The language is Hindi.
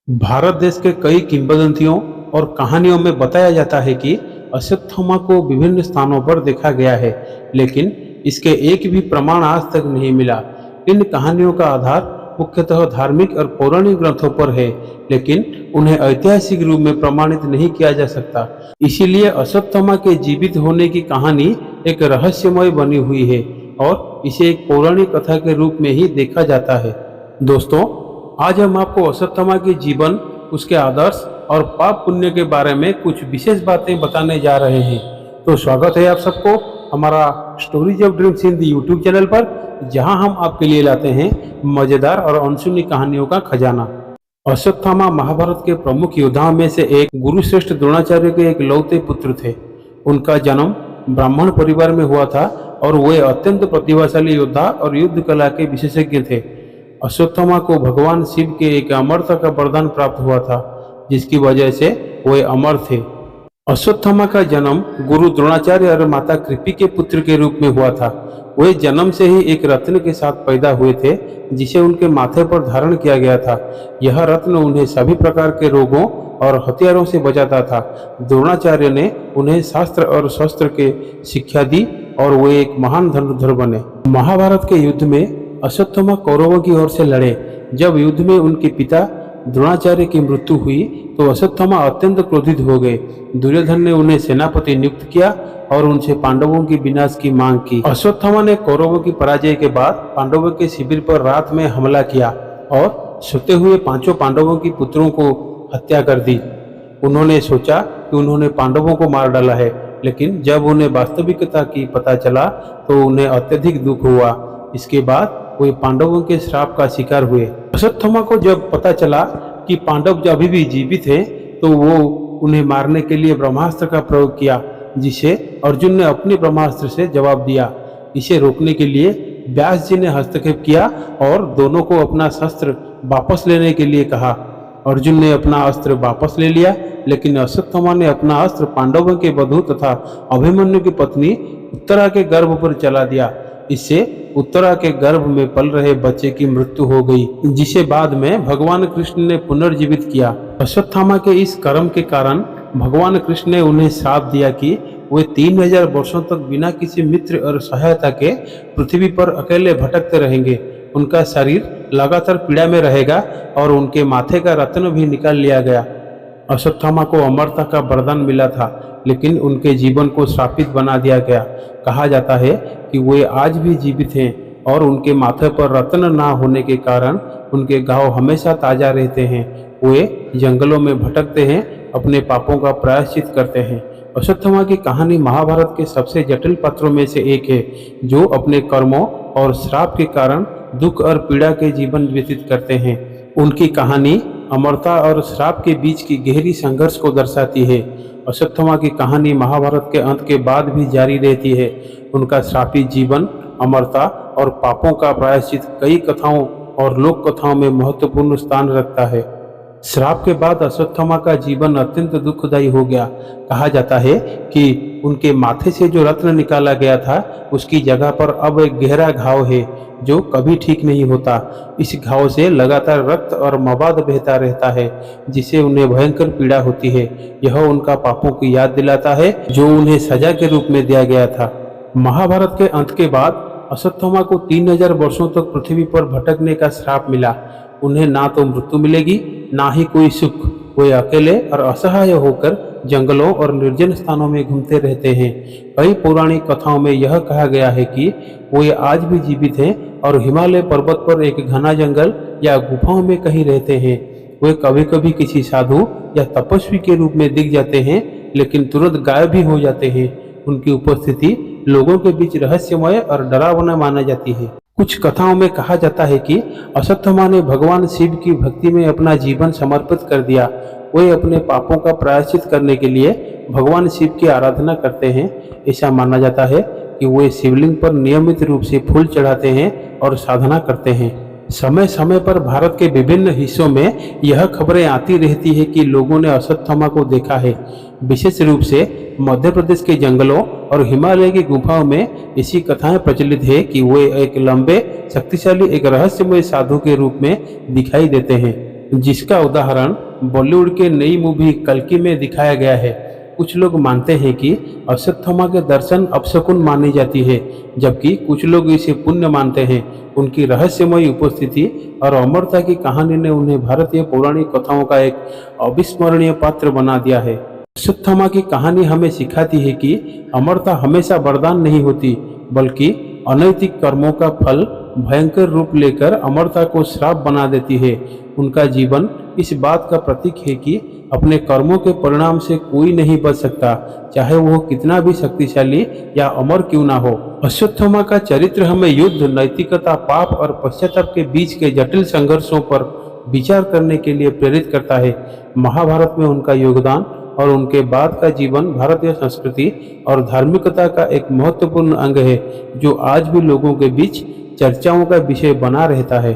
भारत देश के कई किंवदंतियों और कहानियों में बताया जाता है कि अश्वत्थामा को विभिन्न स्थानों पर देखा गया है, लेकिन इसके एक भी प्रमाण आज तक नहीं मिला। इन कहानियों का आधार मुख्यतः धार्मिक और पौराणिक ग्रंथों पर है, लेकिन उन्हें ऐतिहासिक रूप में प्रमाणित नहीं किया जा सकता। इसीलिए अश्वत्थामा के जीवित होने की कहानी एक रहस्यमय बनी हुई है और इसे एक पौराणिक कथा के रूप में ही देखा जाता है। दोस्तों, आज हम आपको अश्वत्थामा के जीवन, उसके आदर्श और पाप पुण्य के बारे में कुछ विशेष बातें बताने जा रहे हैं। तो स्वागत है आप सबको हमारा stories of dreams Hindi YouTube channel पर, जहां हम आपके लिए लाते हैं मजेदार और अनसुनी कहानियों का खजाना। अश्वत्थामा महाभारत के प्रमुख योद्धाओं में से एक गुरुश्रेष्ठ द्रोणाचार्य के एक लौते पुत्र थे। उनका जन्म ब्राह्मण परिवार में हुआ था और वे अत्यंत प्रतिभाशाली योद्धा और युद्ध कला के विशेषज्ञ थे। अश्वत्थामा को भगवान शिव के एक अमरता का वरदान प्राप्त हुआ था, जिसकी वजह से वे अमर थे। अश्वत्थामा का जन्म गुरु द्रोणाचार्य और माता कृपि के पुत्र के रूप में हुआ था। वे जन्म से ही एक रत्न के साथ पैदा हुए थे, जिसे उनके माथे पर धारण किया गया था। यह रत्न उन्हें सभी प्रकार के रोगों और हथियारों से बचाता था। द्रोणाचार्य ने उन्हें शास्त्र और शस्त्र के शिक्षा दी और वे एक महान धनुर्धर बने। महाभारत के युद्ध में अश्वत्थामा कौरवों की ओर से लड़े। जब युद्ध में उनके पिता द्रोणाचार्य की मृत्यु हुई तो अश्वत्थामा अत्यंत क्रोधित हो गए। दुर्योधन ने उन्हें सेनापति नियुक्त किया और उनसे पांडवों की विनाश की मांग की। अश्वत्थामा ने कौरवों की पराजय के बाद पांडवों के शिविर पर रात में हमला किया और सोते हुए पांचों पांडवों की पुत्रों को हत्या कर दी। उन्होंने सोचा कि उन्होंने पांडवों को मार डाला है, लेकिन जब उन्हें वास्तविकता की पता चला तो उन्हें अत्यधिक दुख हुआ। इसके बाद वे पांडवों के श्राप का शिकार हुए। अश्वत्थामा को जब पता चला कि पांडव अभी भी जीवित हैं, तो वो उन्हें मारने के लिए ब्रह्मास्त्र का प्रयोग किया, जिसे अर्जुन ने अपने ब्रह्मास्त्र से जवाब दिया। इसे रोकने के लिए व्यास जी ने हस्तक्षेप किया और दोनों को अपना शस्त्र वापस लेने के लिए कहा। अर्जुन ने अपना अस्त्र वापस ले लिया, लेकिन अश्वत्थामा ने अपना अस्त्र पांडवों के वधु तथा अभिमन्यु की पत्नी उत्तरा के गर्भ पर चला दिया। इससे उत्तरा के गर्भ में पल रहे बच्चे की मृत्यु हो गई, जिसे बाद में भगवान कृष्ण ने पुनर्जीवित किया। अश्वत्थामा के इस कर्म के कारण भगवान कृष्ण ने उन्हें श्राप दिया कि वे 3000 वर्षों तक बिना किसी मित्र और सहायता के पृथ्वी पर अकेले भटकते रहेंगे। उनका शरीर लगातार पीड़ा में रहेगा और उनके माथे का रत्न भी निकाल लिया गया। अश्वत्थामा को अमरता का वरदान मिला था, लेकिन उनके जीवन को श्रापित बना दिया गया। कहा जाता है कि वे आज भी जीवित हैं और उनके माथे पर रत्न ना होने के कारण उनके घाव हमेशा ताजा रहते हैं। वे जंगलों में भटकते हैं, अपने पापों का प्रायश्चित करते हैं। अश्वत्थामा की कहानी महाभारत के सबसे जटिल पात्रों में से एक है, जो अपने कर्मों और श्राप के कारण दुख और पीड़ा के जीवन व्यतीत करते हैं। उनकी कहानी अमरता और श्राप के बीच की गहरी संघर्ष को दर्शाती है। अश्वत्थामा की कहानी महाभारत के अंत के बाद भी जारी रहती है। उनका श्रापित जीवन, अमरता और पापों का प्रायश्चित कई कथाओं और लोक कथाओं में महत्वपूर्ण स्थान रखता है। श्राप के बाद अश्वत्थामा का जीवन अत्यंत दुखदायी हो गया। कहा जाता है कि उनके माथे से जो रत्न निकाला गया था, उसकी जगह पर अब एक गहरा घाव है जो कभी ठीक नहीं होता। इस घाव से लगातार रक्त और मवाद बहता रहता है, जिससे उन्हें भयंकर पीड़ा होती है। यह उनका पापों की याद दिलाता है जो उन्हें सजा के रूप में दिया गया था। महाभारत के अंत के बाद अश्वत्थामा को 3000 वर्षों तक पृथ्वी पर भटकने का श्राप मिला। उन्हें ना तो मृत्यु मिलेगी, ना ही कोई सुख। वे अकेले और असहाय होकर जंगलों और निर्जन स्थानों में घूमते रहते हैं। कई पौराणिक कथाओं में यह कहा गया है कि वे आज भी जीवित हैं और हिमालय पर्वत पर एक घना जंगल या गुफाओं में कहीं रहते हैं। वे कभी कभी किसी साधु या तपस्वी के रूप में दिख जाते हैं, लेकिन तुरंत गायब भी हो जाते हैं। उनकी उपस्थिति लोगों के बीच रहस्यमय और डरावना माना जाती है। कुछ कथाओं में कहा जाता है कि अश्वत्थामा ने भगवान शिव की भक्ति में अपना जीवन समर्पित कर दिया। वे अपने पापों का प्रायश्चित करने के लिए भगवान शिव की आराधना करते हैं। ऐसा माना जाता है कि वे शिवलिंग पर नियमित रूप से फूल चढ़ाते हैं और साधना करते हैं। समय समय पर भारत के विभिन्न हिस्सों में यह खबरें आती रहती है कि लोगों ने अश्वत्थामा को देखा है। विशेष रूप से मध्य प्रदेश के जंगलों और हिमालय की गुफाओं में ऐसी कथाएं प्रचलित है कि वे एक लंबे, शक्तिशाली, एक रहस्यमय साधु के रूप में दिखाई देते हैं। जिसका उदाहरण बॉलीवुड के नई मूवी कल्कि में दिखाया गया है। कुछ लोग मानते हैं कि अश्वत्थामा के दर्शन अपशकुन मानी जाती है, जबकि कुछ लोग इसे पुण्य मानते हैं। उनकी रहस्यमयी उपस्थिति और अमरता की कहानी ने उन्हें भारतीय पौराणिक कथाओं का एक अविस्मरणीय पात्र बना दिया है। अश्वत्थामा की कहानी हमें सिखाती है कि अमरता हमेशा वरदान नहीं होती, बल्कि अनैतिक कर्मों का फल भयंकर रूप लेकर अमरता को श्राप बना देती है। उनका जीवन इस बात का प्रतीक है कि अपने कर्मों के परिणाम से कोई नहीं बच सकता, चाहे वह कितना भी शक्तिशाली या अमर क्यों ना हो। अश्वत्थामा का चरित्र हमें युद्ध, नैतिकता, पाप और पश्चाताप के बीच के जटिल संघर्षों पर विचार करने के लिए प्रेरित करता है। महाभारत में उनका योगदान और उनके बाद का जीवन भारतीय संस्कृति और धार्मिकता का एक महत्वपूर्ण अंग है, जो आज भी लोगों के बीच चर्चाओं का विषय बना रहता है।